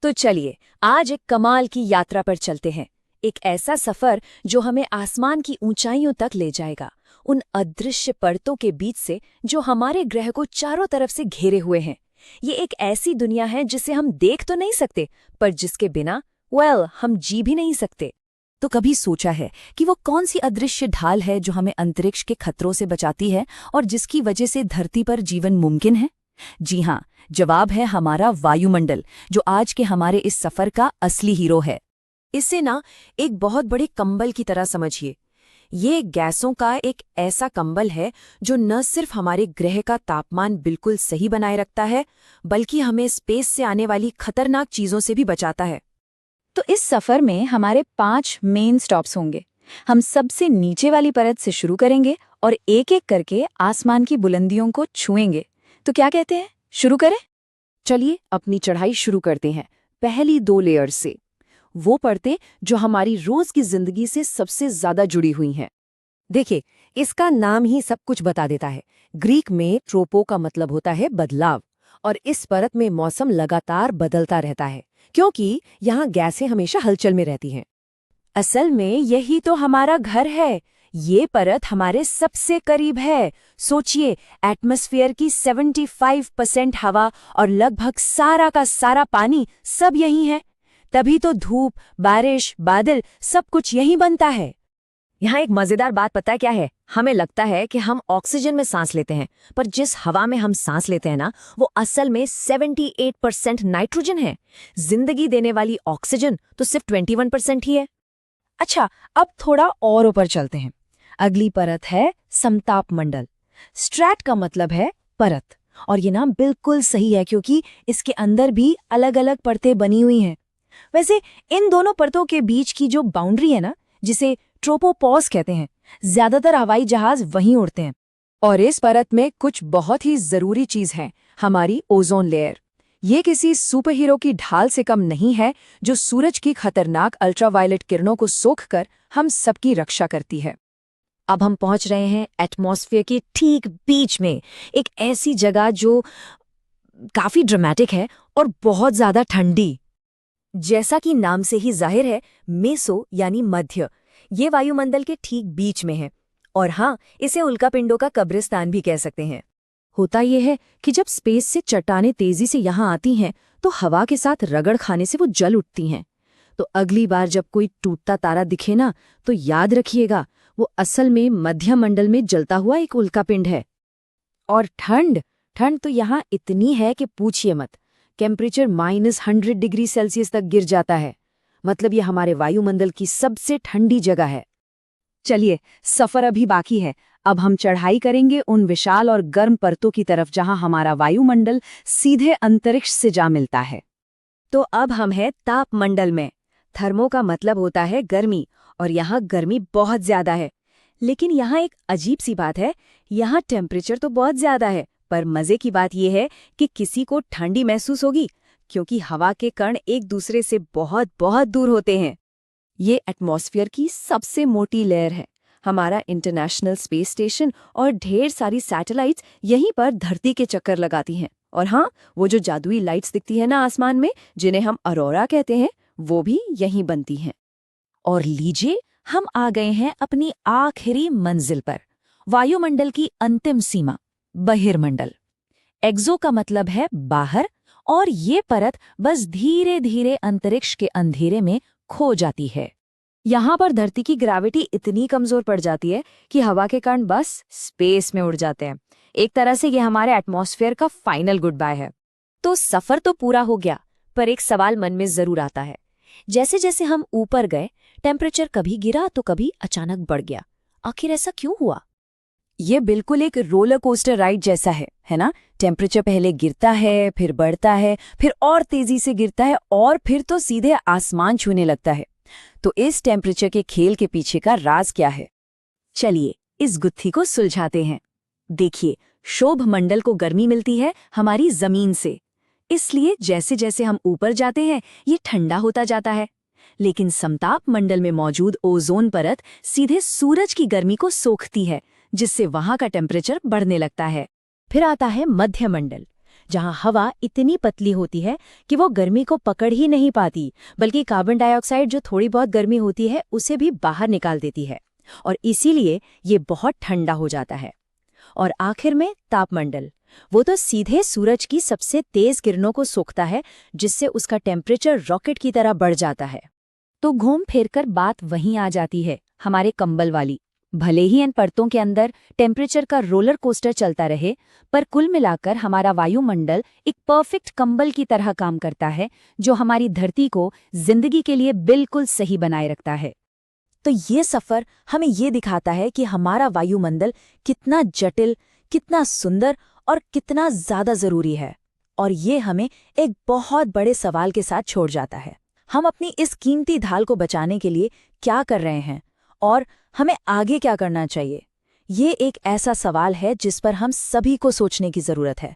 तो चलिए आज एक कमाल की यात्रा पर चलते हैं। एक ऐसा सफर जो हमें आसमान की ऊंचाइयों तक ले जाएगा, उन अदृश्य परतों के बीच से जो हमारे ग्रह को चारों तरफ से घेरे हुए हैं। ये एक ऐसी दुनिया है जिसे हम देख तो नहीं सकते, पर जिसके बिना हम जी भी नहीं सकते। तो कभी सोचा है कि वो कौन सी अदृश्य ढाल है जो हमें अंतरिक्ष के खतरों से बचाती है और जिसकी वजह से धरती पर जीवन मुमकिन है? जी हाँ, जवाब है हमारा वायुमंडल, जो आज के हमारे इस सफर का असली हीरो है। इसे ना एक बहुत बड़े कंबल की तरह समझिए। ये गैसों का एक ऐसा कंबल है जो न सिर्फ हमारे ग्रह का तापमान बिल्कुल सही बनाए रखता है, बल्कि हमें स्पेस से आने वाली खतरनाक चीजों से भी बचाता है। तो इस सफर में हमारे 5 मेन स्टॉप्स होंगे। हम सबसे नीचे वाली परत से शुरू करेंगे और एक एक करके आसमान की बुलंदियों को छुएंगे। तो क्या कहते हैं, शुरू करें? चलिए अपनी चढ़ाई शुरू करते हैं। पहली 2 लेयर से, वो परतें जो हमारी रोज की जिंदगी से सबसे ज्यादा जुड़ी हुई हैं। देखिए, इसका नाम ही सब कुछ बता देता है। ग्रीक में ट्रोपो का मतलब होता है बदलाव, और इस परत में मौसम लगातार बदलता रहता है क्योंकि यहाँ गैसें हमेशा हलचल में रहती हैं। असल में यही तो हमारा घर है। ये परत हमारे सबसे करीब है। सोचिए, एटमॉस्फेयर की 75% हवा और लगभग सारा का सारा पानी सब यही है। तभी तो धूप, बारिश, बादल सब कुछ यही बनता है। यहाँ एक मजेदार बात पता है क्या है? हमें लगता है कि हम ऑक्सीजन में सांस लेते हैं, पर जिस हवा में हम सांस लेते हैं ना, वो असल में 78% नाइट्रोजन है। जिंदगी देने वाली ऑक्सीजन तो सिर्फ 21% ही है। अच्छा, अब थोड़ा और ऊपर चलते हैं। अगली परत है समताप मंडल। स्ट्रैट का मतलब है परत, और ये नाम बिल्कुल सही है क्योंकि इसके अंदर भी अलग अलग परतें बनी हुई हैं। वैसे इन दोनों परतों के बीच की जो बाउंड्री है ना, जिसे ट्रोपोपॉज कहते हैं, ज्यादातर हवाई जहाज वहीं उड़ते हैं। और इस परत में कुछ बहुत ही जरूरी चीज है, हमारी ओजोन लेयर। ये किसी सुपरहीरो की ढाल से कम नहीं है, जो सूरज की खतरनाक अल्ट्रावायलेट किरणों को सोखकर हम सबकी रक्षा करती है। अब हम पहुंच रहे हैं एटमॉस्फेयर के ठीक बीच में, एक ऐसी जगह जो काफी ड्रामेटिक है और बहुत ज्यादा ठंडी। जैसा कि नाम से ही जाहिर है, मेसो यानी मध्य, ये वायुमंडल के ठीक बीच में है। और हाँ, इसे उल्कापिंडों का कब्रिस्तान भी कह सकते हैं। होता यह है कि जब स्पेस से चट्टानें तेजी से यहाँ आती हैं, तो हवा के साथ रगड़ खाने से वो जल उठती हैं। तो अगली बार जब कोई टूटता तारा दिखे ना, तो याद रखिएगा, वो असल में मध्य मंडल में जलता हुआ एक उल्कापिंड है। और ठंड ठंड तो यहाँ इतनी है कि पूछिए मत। टेम्परेचर -100 डिग्री सेल्सियस तक गिर जाता है। मतलब ये हमारे वायुमंडल की सबसे ठंडी जगह है। चलिए, सफर अभी बाकी है। अब हम चढ़ाई करेंगे उन विशाल और गर्म परतों की तरफ जहां हमारा वायुमंडल सीधे अंतरिक्ष से जा मिलता है। तो अब हम हैं तापमंडल में। थर्मो का मतलब होता है गर्मी, और यहाँ गर्मी बहुत ज्यादा है। लेकिन यहाँ एक अजीब सी बात है, यहाँ टेम्परेचर तो बहुत ज्यादा है, पर मजे की बात यह है कि किसी को ठंडी महसूस होगी, क्योंकि हवा के कण एक दूसरे से बहुत बहुत दूर होते हैं। ये एटमॉस्फेयर की सबसे मोटी लेयर है। हमारा इंटरनेशनल स्पेस स्टेशन और ढेर सारी सैटेलाइट्स यहीं पर धरती के चक्कर लगाती हैं। और हाँ, वो जो जादुई लाइट्स दिखती है ना आसमान में, जिन्हें हम अरोरा कहते हैं, वो भी यहीं बनती हैं। और लीजिए, हम आ गए हैं अपनी आखिरी मंजिल पर, वायुमंडल की अंतिम सीमा, बहिर्मंडल। एक्सो का मतलब है बाहर, और ये परत बस धीरे धीरे अंतरिक्ष के अंधेरे में खो जाती है। यहाँ पर धरती की ग्रेविटी इतनी कमजोर पड़ जाती है कि हवा के कण बस स्पेस में उड़ जाते हैं। एक तरह से ये हमारे एटमॉस्फेयर का फाइनल गुड बाय है। तो सफर तो पूरा हो गया, पर एक सवाल मन में जरूर आता है। जैसे जैसे हम ऊपर गए, टेम्परेचर कभी गिरा तो कभी अचानक बढ़ गया। आखिर ऐसा क्यों हुआ? ये बिल्कुल एक रोलर कोस्टर राइड जैसा है ना? टेम्परेचर पहले गिरता है, फिर बढ़ता है, फिर और तेजी से गिरता है, और फिर तो सीधे आसमान छूने लगता है। तो इस टेम्परेचर के खेल के पीछे का राज क्या है? चलिए इस गुत्थी को सुलझाते हैं। देखिए, शोभ मंडल को गर्मी मिलती है हमारी जमीन से, इसलिए जैसे जैसे हम ऊपर जाते हैं ये ठंडा होता जाता है। लेकिन समताप मंडल में मौजूद ओजोन परत सीधे सूरज की गर्मी को सोखती है, जिससे वहां का टेम्परेचर बढ़ने लगता है। फिर आता है मध्य मंडल, जहां हवा इतनी पतली होती है कि वो गर्मी को पकड़ ही नहीं पाती, बल्कि कार्बन डाइऑक्साइड जो थोड़ी बहुत गर्मी होती है उसे भी बाहर निकाल देती है, और इसीलिए ये बहुत ठंडा हो जाता है। और आखिर में तापमंडल, वो तो सीधे सूरज की सबसे तेज किरणों को सोखता है, जिससे उसका टेम्परेचर रॉकेट की तरह बढ़ जाता है। तो घूम फिर कर बात वहीं आ जाती है, हमारे कंबल वाली। भले ही इन परतों के अंदर टेम्परेचर का रोलर कोस्टर चलता रहे, पर कुल मिलाकर हमारा वायुमंडल एक परफेक्ट कंबल की तरह काम करता है, जो हमारी धरती को जिंदगी के लिए बिल्कुल सही बनाए रखता है। तो ये सफर हमें ये दिखाता है कि हमारा वायुमंडल कितना जटिल, कितना सुंदर और कितना ज्यादा जरूरी है। और ये हमें एक बहुत बड़े सवाल के साथ छोड़ जाता है, हम अपनी इस कीमती ढाल को बचाने के लिए क्या कर रहे हैं और हमें आगे क्या करना चाहिए। ये एक ऐसा सवाल है जिस पर हम सभी को सोचने की जरूरत है।